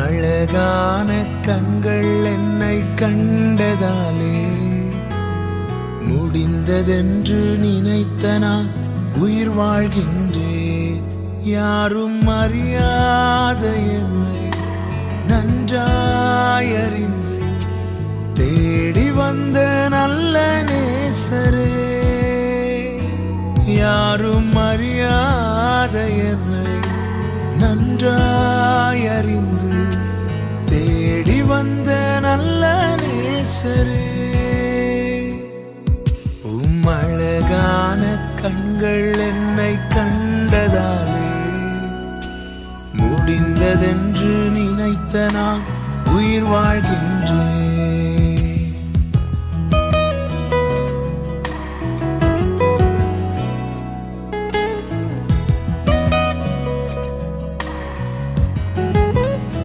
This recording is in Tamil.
அழகான கண்கள் என்னை கண்டதாலே முடிந்ததென்று நினைத்த நான் உயிர் வாழ்கின்றேன். யாரும் அறியாத என்னை நன்றாயறிந்து தேடி வந்த நல்ல நேசரே, யாரும் அறியாத என்னை நன்றாயறிந்து தேடி வந்த நல்ல நேசரே. அழகான கண்கள் என்னை கண்டதாலே முடிந்ததென்று நினைத்த நான் உயிர் வாழ்கின்றேன்.